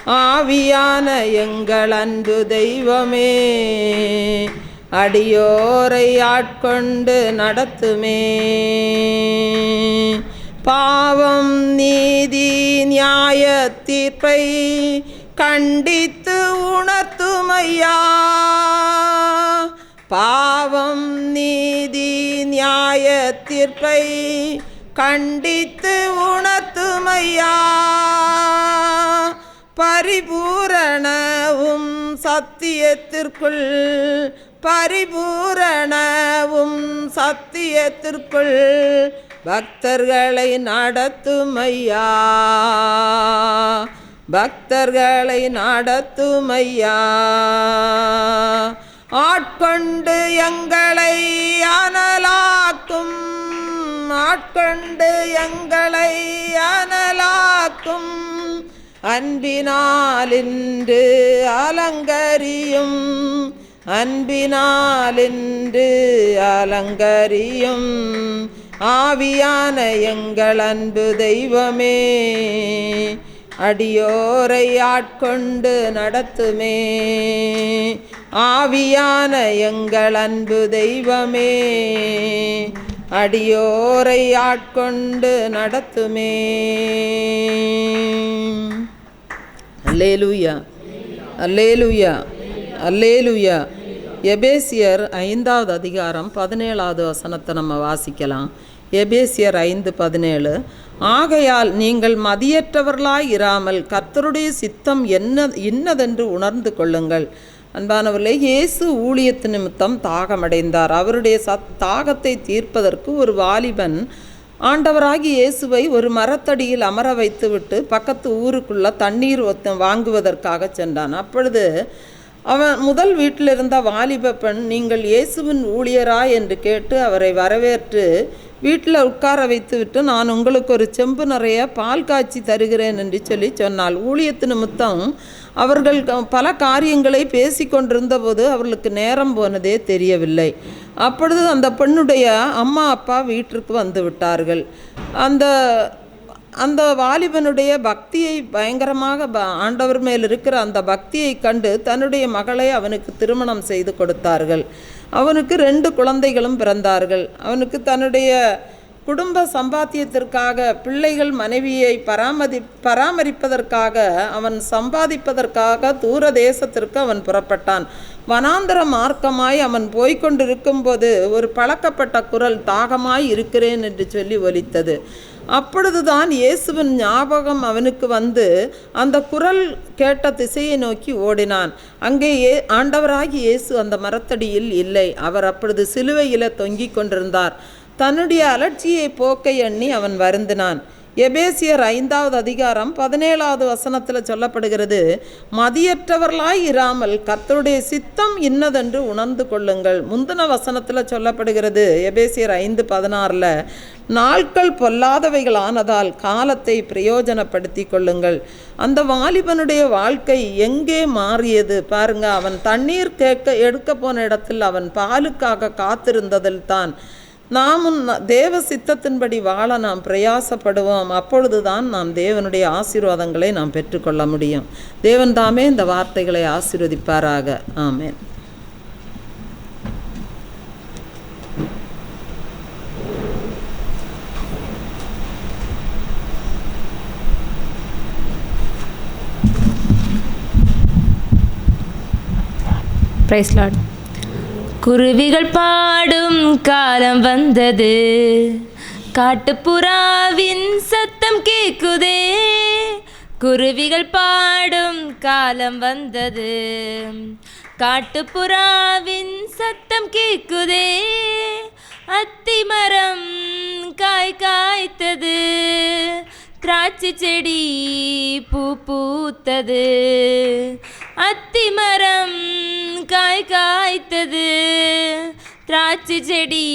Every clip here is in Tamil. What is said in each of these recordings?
ஆவியான எங்கள் அன்பு தெய்வமே, அடியோரை ஆட்கொண்டு நடத்துமே. பாவம் நீதி நியாய தீர்ப்பை கண்டித்து உணர்த்துமையா. பாவம் நீதி நியாய தீர்ப்பை கண்டித்து உணர்த்துமையா. பரிபூரணவும் சத்தியத்திற்குள் பரிபூரணவும் சத்தியத்திற்குள் பக்தர்களை நடத்துமையா. பக்தர்களை நடத்துமையா. ஆட்கொண்டு எங்களை அனலாக்கும், ஆட்கொண்டு எங்களை அனலாக்கும் அன்பினாலின்று அலங்கரியும், அன்பினாலின்று அலங்கரியும். ஆவியான எங்கள் அன்பு தெய்வமே, அடியோரை ஆட்கொண்டு நடத்துமே. ஆவியான எங்கள் அன்பு தெய்வமே, அடியோரை ஆட்கொண்டு நடத்துமே. அல்லேலூயா, அல்லேலூயா, அல்லேலூயா. எபேசியர் 5வது அதிகாரம் 17வது வசனத்தை நம்ம வாசிக்கலாம். எபேசியர் 5:17. ஆகையால் நீங்கள் மதியற்றவர்களாய் இராமல் கர்த்தருடைய சித்தம் இன்னதென்று உணர்ந்து கொள்ளுங்கள். அன்பானவர்களே, இயேசு ஊழியத்து நிமித்தம் தாகமடைந்தார். அவருடைய தாகத்தை தீர்ப்பதற்கு ஒரு வாலிபன் ஆண்டவராகி இயேசுவை ஒரு மரத்தடியில் அமர வைத்துவிட்டு பக்கத்து ஊருக்குள்ள தண்ணீர் வாங்குவதற்காக சென்றான். அப்பொழுது அவன் முதல் வீட்டில் இருந்த வாலிப பெண், நீங்கள் இயேசுவின் ஊழியரா என்று கேட்டு அவரை வரவேற்று வீட்டில் உட்கார வைத்துவிட்டு, நான் உங்களுக்கு ஒரு செம்பு நிறைய பால் காய்ச்சி தருகிறேன் என்று சொன்னாள். ஊழியத்து நிமித்தம் அவர்கள் பல காரியங்களை பேசி கொண்டிருந்த போது அவர்களுக்கு நேரம் போனதே தெரியவில்லை. அப்பொழுது அந்த பெண்ணுடைய அம்மா அப்பா வீட்டிற்கு வந்து விட்டார்கள். அந்த வாலிபனுடைய பக்தியை பயங்கரமாக ஆண்டவர் மேல் இருக்கிற அந்த பக்தியை கண்டு தன்னுடைய மகளை அவனுக்கு திருமணம் செய்து கொடுத்தார்கள். அவனுக்கு 2 குழந்தைகளும் பிறந்தார்கள். அவனுக்கு தன்னுடைய குடும்ப சம்பாத்தியத்திற்காக, பிள்ளைகள் மனைவியை பராமரிப்பதற்காக, அவன் சம்பாதிப்பதற்காக தூர தேசத்திற்கு அவன் புறப்பட்டான். வனாந்தர மார்க்கமாய் அவன் போய்கொண்டிருக்கும்போது ஒரு பழக்கப்பட்ட குரல், தாகமாய் இருக்கிறேன் என்று சொல்லி ஒலித்தது. அப்பொழுதுதான் இயேசுவின் ஞாபகம் அவனுக்கு வந்து அந்த குரல் கேட்ட திசையை நோக்கி ஓடினான். அங்கே ஆண்டவராகி இயேசு அந்த மரத்தடியில் இல்லை. அவர் அப்பொழுது சிலுவையில் தொங்கிக் கொண்டிருந்தார். தன்னுடைய அலட்சியை போக்க எண்ணி அவன் வருந்தினான். எபேசியர் 5வது அதிகாரம் 17வது வசனத்தில் சொல்லப்படுகிறது, மதியற்றவர்களாய் இராமல் கர்த்தருடைய சித்தம் இன்னதென்று உணர்ந்து கொள்ளுங்கள். முந்தின வசனத்தில் சொல்லப்படுகிறது எபேசியர் 5:16, நாட்கள் பொல்லாதவைகளானதால் காலத்தை பிரயோஜனப்படுத்தி கொள்ளுங்கள். அந்த வாலிபனுடைய வாழ்க்கை எங்கே மாறியது பாருங்க. அவன் தண்ணீர் எடுக்க போன இடத்தில் அவன் பாலுக்காக காத்திருந்ததில் தான். நாமும் தேவ சித்தத்தின்படி வாழ நாம் பிரயாசப்படுவோம். அப்பொழுதுதான் நாம் தேவனுடைய ஆசீர்வாதங்களை நாம் பெற்றுக்கொள்ள முடியும். தேவன் தாமே இந்த வார்த்தைகளை ஆசீர்வதிப்பாராக. ஆமென். Praise Lord. குருவிகள் பாடும் காலம் வந்தது, காட்டுப்புறாவின் சத்தம் கேக்குதே. குருவிகள் பாடும் காலம் வந்தது, காட்டுப்புறாவின் சத்தம் கேக்குதே. அத்திமரம் காய் காய்த்தது, திராட்சை செடி பூ பூத்தது. அத்திமரம் காய் காய்த்தது, திராட்சை செடி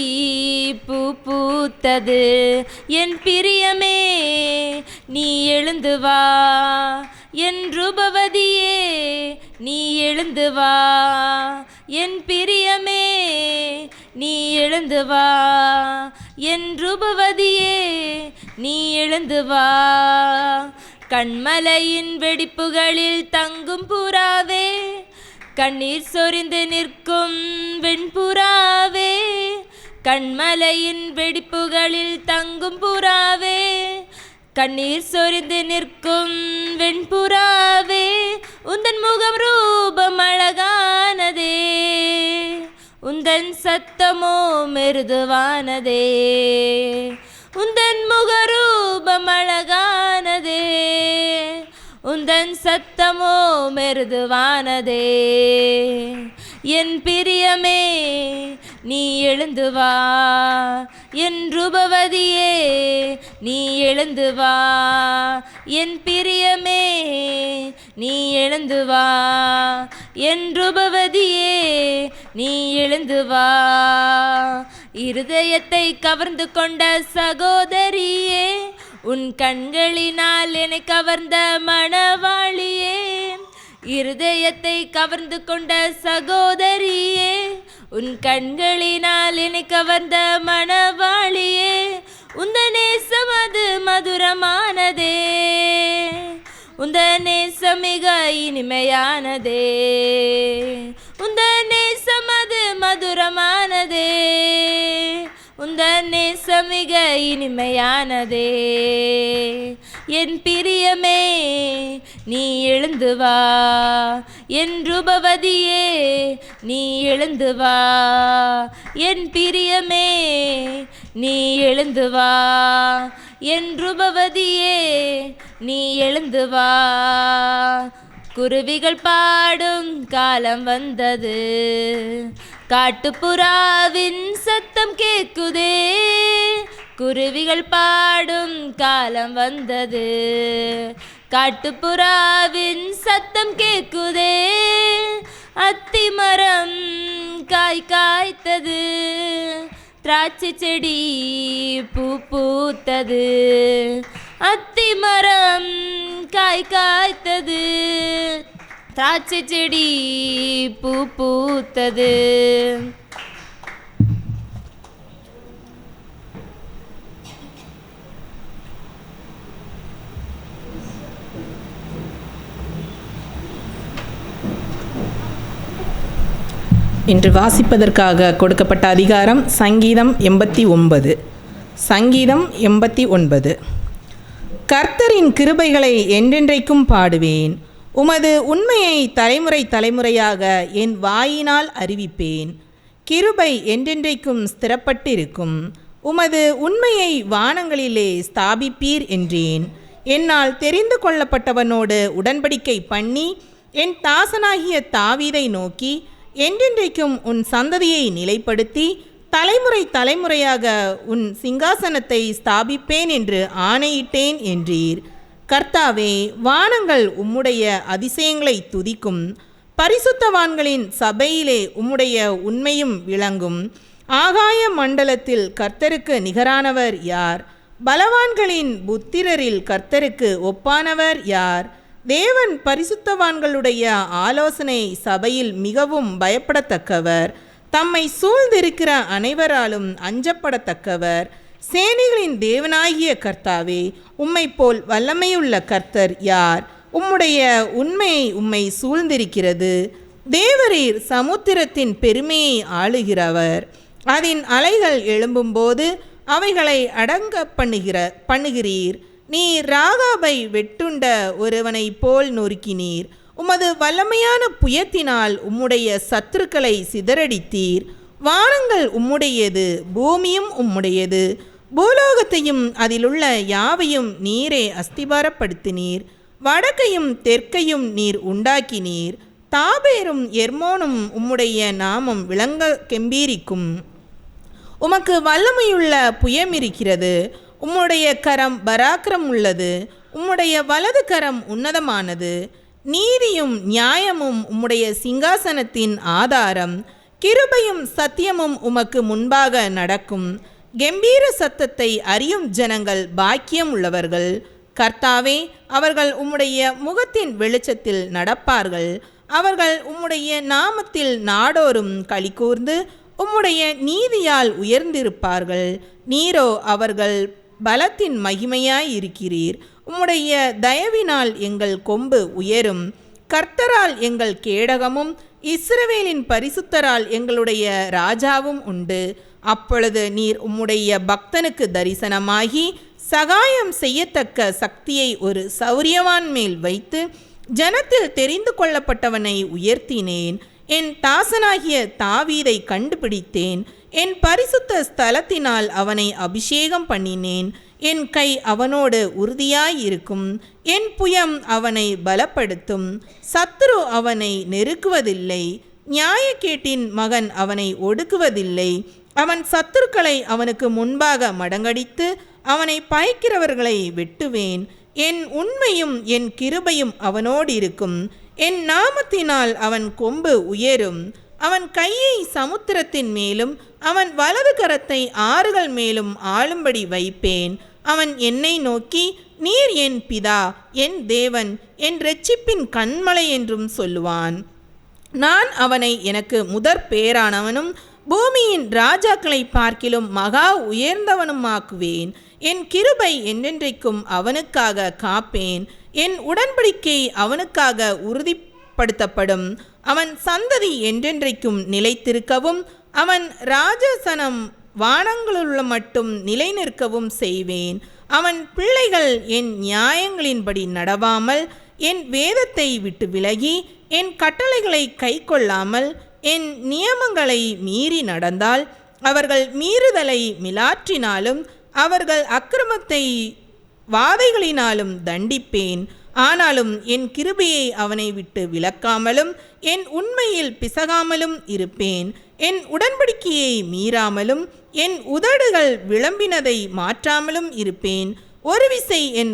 பூ பூத்தது. என் பிரியமே நீ எழுந்து வா, என் ரூபவதியே நீ எழுந்து வா. என் பிரியமே நீ எழுந்து வா, என் ரூபவதியே நீ எழுந்து வா. கண்மலையின் வெடிப்புகளில் தங்கும் புறாவே, கண்ணீர் சொரிந்து நிற்கும் வெண்புறாவே, கண்மலையின் வெடிப்புகளில் தங்கும் புறாவே, கண்ணீர் சொரிந்து நிற்கும் வெண்புறாவே, உந்தன் முகம் ரூபம் அழகானதே, உந்தன் சத்தமோ மிருதுவானதே, உந்தன் முகரூபம் அழகானதே, உந்தன் சத்தமோ மிருதுவானதே. என் பிரியமே நீ எழுந்து வா, என் ரூபவதியே நீ எழுந்து வா, என் பிரியமே நீ எழுந்து வா, என் ரூபவதியே நீ எழுந்து வா. இருதயத்தை கவர்ந்து கொண்ட சகோதரியே, உன் கண்களினால் என்னை கவர்ந்த மணவாளியே, இருதயத்தை கவர்ந்து கொண்ட சகோதரியே, உன் கண்களினால் என்னை கவர்ந்த மணவாளியே, உந்த நேசம் அது மதுரமானதே, உந்த நேசம் மிக இனிமையானதே, உந்த நேசம் அது மதுரமானதே, உந்த நேசம் மிக இனிமையானதே. என் பிரியமே நீ எழுந்து வா, என் ரூபவதியே நீ எழுந்து வா, என் பிரியமே நீ எழுந்து வா, என் ரூபவதியே நீ எழுந்து வா. குருவிகள் பாடும் காலம் வந்தது, காட்டுப்புறாவின் சத்தம் கேட்குதே, குருவிகள் பாடும் காலம் வந்தது, காட்டுப்புறாவின் சத்தம் கேட்குதே. அத்திமரம் காய் காய்த்தது, திராட்சை செடி பூ பூத்தது, அத்திமரம் காய் காய்த்தது, திராட்சை செடி பூ பூத்தது. இன்று வாசிப்பதற்காக கொடுக்கப்பட்ட அதிகாரம் சங்கீதம் 89. சங்கீதம் 89. கர்த்தரின் கிருபைகளை என்றென்றைக்கும் பாடுவேன், உமது உண்மையை தலைமுறை தலைமுறையாக என் வாயினால் அறிவிப்பேன். கிருபை என்றென்றைக்கும் ஸ்திரப்பட்டிருக்கும், உமது உண்மையை வானங்களிலே ஸ்தாபிப்பீர் என்றேன். என்னால் தெரிந்து கொள்ளப்பட்டவனோடு உடன்படிக்கை பண்ணி என் தாசனாகிய தாவீதை நோக்கி, என்றென்றைக்கும் உன் சந்ததியை நிலைப்படுத்தி தலைமுறை தலைமுறையாக உன் சிங்காசனத்தை ஸ்தாபிப்பேன் என்று ஆணையிட்டேன் என்றீர். கர்த்தாவே, வானங்கள் உம்முடைய அதிசயங்களை துதிக்கும், பரிசுத்தவான்களின் சபையிலே உம்முடைய உண்மையும் விளங்கும். ஆகாய மண்டலத்தில் கர்த்தருக்கு நிகரானவர் யார்? பலவான்களின் புத்திரரில் கர்த்தருக்கு ஒப்பானவர் யார்? தேவன் பரிசுத்தவான்களுடைய ஆலோசனை சபையில் மிகவும் பயப்படத்தக்கவர், தம்மை சூழ்ந்திருக்கிற அனைவராலும் அஞ்சப்படத்தக்கவர். சேனைகளின் தேவனாகிய கர்த்தாவே, உம்மை போல் வல்லமையுள்ள கர்த்தர் யார்? உம்முடைய உம்மை சூழ்ந்திருக்கிறது. தேவரீர் சமுத்திரத்தின் பெருமையை ஆளுகிறவர், அதன் அலைகள் எழும்பும்போது அவைகளை அடங்க பண்ணுகிறீர். நீர் ராகாபை வெட்டுண்ட ஒருவனை போல் நொறுக்கினீர். உமது வல்லமையான புயத்தினால் உம்முடைய சத்துருக்களை சிதறடித்தீர். வானங்கள் உம்முடையது, பூமியும் உம்முடையது, பூலோகத்தையும் அதிலுள்ள யாவையும் நீரே அஸ்திபாரப்படுத்தினீர். வடக்கையும் தெற்கையும் நீர் உண்டாக்கினீர். தாபேரும் எர்மோனும் உம்முடைய நாமம் விளங்க கெம்பீரிக்கும். உமக்கு வல்லமையுள்ள புயமிருக்கிறது, உம்முடைய கரம் பராக்கிரம் உள்ளது, உம்முடைய வலது கரம் உன்னதமானது. நீதியும் நியாயமும் உம்முடைய சிங்காசனத்தின் ஆதாரம். கிருபையும் சத்தியமும் உமக்கு முன்பாக நடக்கும். கெம்பீர சத்தத்தை அறியும் ஜனங்கள் பாக்கியம் உள்ளவர்கள். கர்த்தாவே, அவர்கள் உம்முடைய முகத்தின் வெளிச்சத்தில் நடப்பார்கள். அவர்கள் உம்முடைய நாமத்தில் நாடோறும் களிகூர்ந்து உம்முடைய நீதியால் உயர்ந்திருப்பார்கள். நீரோ அவர்கள் பலத்தின் மகிமையாயிருக்கிறீர். உம்முடைய தயவினால் எங்கள் கொம்பு உயரும். கர்த்தரால் எங்கள் கேடகமும் இஸ்ரவேலின் பரிசுத்தரால் எங்களுடைய ராஜாவும் உண்டு. அப்பொழுது நீர் உம்முடைய பக்தனுக்கு தரிசனமாகி சகாயம் செய்யத்தக்க சக்தியை ஒரு சௌரியவான் மேல் வைத்து ஜனத்தில் தெரிந்து கொள்ளப்பட்டவனை உயர்த்தினேன். என் தாசனாகிய தாவீதை கண்டுபிடித்தேன். என் பரிசுத்த ஸ்தலத்தினால் அவனை அபிஷேகம் பண்ணினேன். என் கை அவனோடு உறுதியாயிருக்கும். என் புயம் அவனை பலப்படுத்தும். சத்துரு அவனை நெருக்குவதில்லை. நியாயக்கேட்டின் மகன் அவனை ஒடுக்குவதில்லை. அவன் சத்துருக்களை அவனுக்கு முன்பாக மடங்கடித்து அவனை பயக்கிறவர்களை வெட்டுவேன். என் உண்மையும் என் கிருபையும் அவனோடு இருக்கும். என் நாமத்தினால் அவன் கொம்பு உயரும். அவன் கையை சமுத்திரத்தின் மேலும் அவன் வலது கரத்தை ஆறுகள் மேலும் ஆளும்படி வைப்பேன். அவன் என்னை நோக்கி, நீர் என் பிதா, என் தேவன், என் இரட்சிப்பின் கன்மலை என்றும் சொல்லுவான். நான் அவனை எனக்கு முதற் பேரானவனும் பூமியின் ராஜாக்களை பார்க்கிலும் மகா உயர்ந்தவனுமாக்குவேன். என் கிருபை என்றென்றைக்கும் அவனுக்காக காப்பேன். என் உடன்படிக்கை அவனுக்காக உறுதிப்படுத்தப்படும். அவன் சந்ததி என்றென்றைக்கும் நிலைத்திருக்கவும் அவன் ராஜசனம் வானங்களுள்ள மட்டும் நிலை நிற்கவும் செய்வேன். அவன் பிள்ளைகள் என் நியாயங்களின்படி நடவாமல் என் வேதத்தை விட்டு விலகி என் கட்டளைகளை கைக்கொள்ளாமல் என் நியமங்களை மீறி நடந்தால் அவர்கள் மீறுதலை மிலாற்றினாலும் அவர்கள் அக்கிரமத்தை வாதைகளினாலும் தண்டிப்பேன். ஆனாலும் என் கிருபையை அவனை விட்டு விலக்காமலும் என் உண்மையில் பிசகாமலும் இருப்பேன். என் உடன்படிக்கையை மீறாமலும் என் உதடுகள் விளம்பினதை மாற்றாமலும் இருப்பேன். ஒரு விசை என்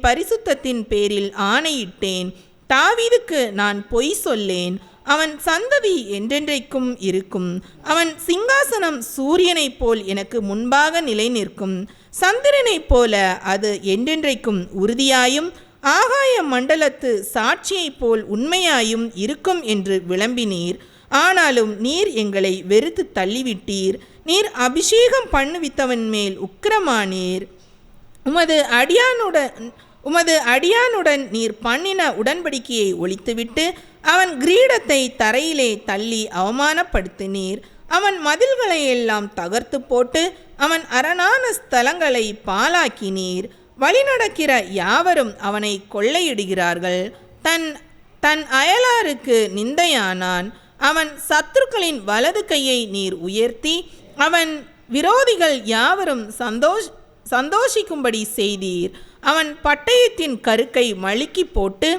பரிசுத்தத்தின் பேரில் ஆணையிட்டேன். தாவீதுக்கு நான் பொய் சொல்லேன். அவன் சந்ததி என்றென்றைக்கும் இருக்கும். அவன் சிங்காசனம் சூரியனைப் போல் எனக்கு முன்பாக நிலை நிற்கும். சந்திரனைப் போல அது என்றென்றைக்கும் உறுதியாயும் ஆகாய மண்டலத்து சாட்சியைப் போல் உண்மையாயும் இருக்கும் என்று விளம்பினீர். ஆனாலும் நீர் எங்களை வெறுத்து தள்ளிவிட்டீர். நீர் அபிஷேகம் பண்ணுவித்தவன் மேல் உக்கிரமானீர். உமது அடியானுடன் நீர் பண்ணின உடன்படிக்கையை ஒழித்துவிட்டு அவன் கிரீடத்தை தரையிலே தள்ளி அவமானப்படுத்தினீர். அவன் மதில்களை எல்லாம் தகர்த்து போட்டு அவன் அரணான ஸ்தலங்களை பாழாக்கினீர். வழிநடக்கிற யாவரும் அவனை கொள்ளையிடுகிறார்கள். தன் அயலாருக்கு நிந்தையானான். அவன் சத்துருக்களின் வலது கையை நீர் உயர்த்தி அவன் விரோதிகள் யாவரும் சந்தோஷிக்கும்படி செய்தீர். அவன் பட்டயத்தின் கருக்கை மழுக்கி போட்டு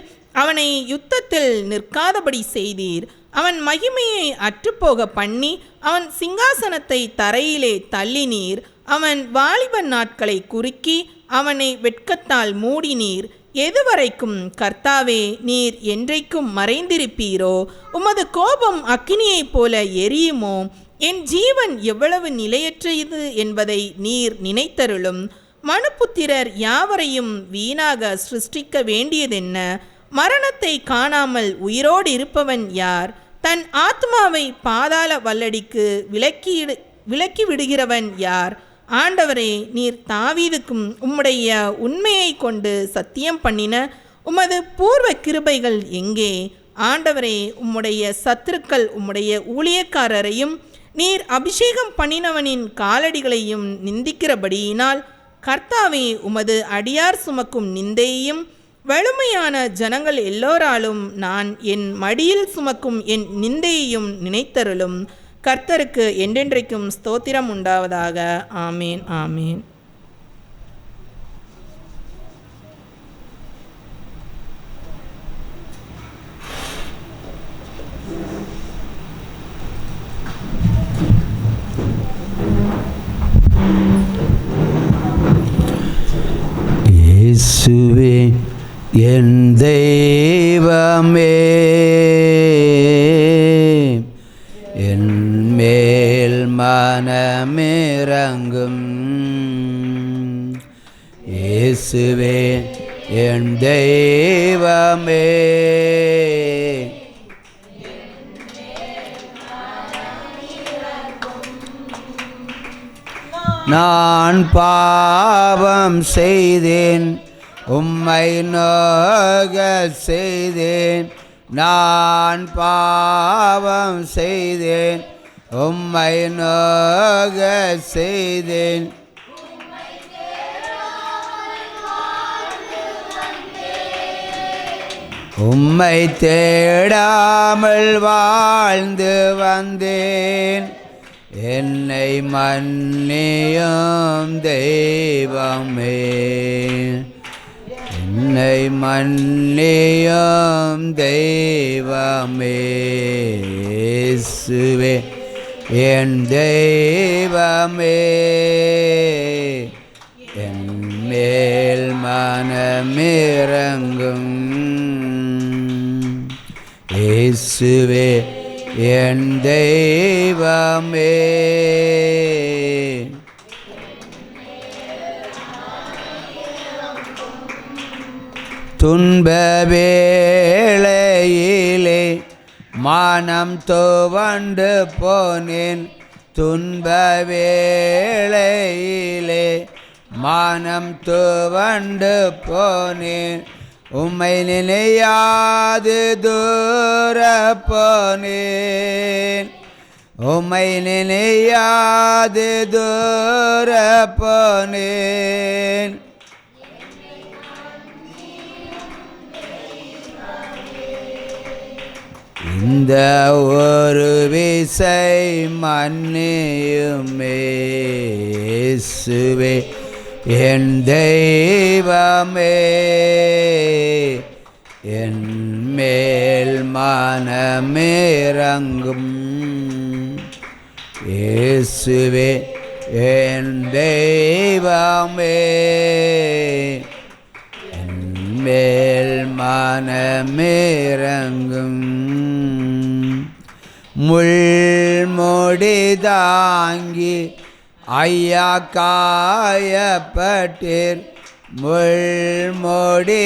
அவனை யுத்தத்தில் நிற்காதபடி செய்தீர். அவன் மகிமையை அற்றுப்போக பண்ணி அவன் சிங்காசனத்தை தரையிலே தள்ளினீர். அவன் வாலிப நாட்களை குறுக்கி அவனை வெட்கத்தால் மூடினீர். எதுவரைக்கும் கர்த்தாவே நீர் என்றைக்கும் மறைந்திருப்பீரோ? உமது கோபம் அக்கினியைப் போல எரியுமோ? என் ஜீவன் எவ்வளவு நிலையற்றது என்பதை நீர் நினைத்தருளும். மனுப்புத்திரர் யாவரையும் வீணாக சிருஷ்டிக்க வேண்டியதென்ன? மரணத்தை காணாமல் உயிரோடு இருப்பவன் யார்? தன் ஆத்மாவை பாதாள வல்லடிக்கு விலக்கி விடுகிறவன் யார்? ஆண்டவரே, நீர் தாவீதுக்கும் உம்முடைய உண்மையை கொண்டு சத்தியம் பண்ணின உமது பூர்வ கிருபைகள் எங்கே? ஆண்டவரே, உம்முடைய சத்துருக்கள் உம்முடைய ஊழியக்காரரையும் நீர் அபிஷேகம் பண்ணினவனின் காலடிகளையும் நிந்திக்கிறபடியினால் கர்த்தாவே, உமது அடியார் சுமக்கும் நிந்தையையும் வலிமையான ஜனங்கள் எல்லோராலும் நான் என் மடியில் சுமக்கும் என் நிந்தையையும் நினைத்தருளும். கர்த்தருக்கு என்றென்றைக்கும் ஸ்தோத்திரம் உண்டாவதாக. ஆமேன், ஆமேன். இயேசுவே என் தெய்வமே, என் மேல் மனமிரங்கும். இயேசுவே என் தெய்வமே, நான் பாவம் செய்தேன், உம்மை நோக செய்தேன். நான் பாவம் செய்தேன், உம்மை நோக செய்தேன். உம்மை தேடாமல் வாழ்ந்து வந்தேன். என்னை மன்னியும் தெய்வமே, என்னை மன்னியும் தெய்வமே. இயேசுவே என் தெய்வமே, என் மேல் மனமிரங்கும். இயேசுவே என் தெய்வமே, துன்ப வேளையிலே மனம் துவண்டு போனேன். துன்ப வேளையிலே மனம் துவண்டு போனேன். உம்மை நினையாது தூர போனேன். உம்மை நினையாது தூர போனேன். இந்த ஒரு விசை மன்னியுமே. இயேசுவே என் தெய்வமே, என் மேல் மனமிரங்கும். இயேசுவே என் தெய்வமே, என் மேல் மனமிரங்கும். முள்முடி தாங்கி ஐயா காயப்பட்டீர். முள்முடி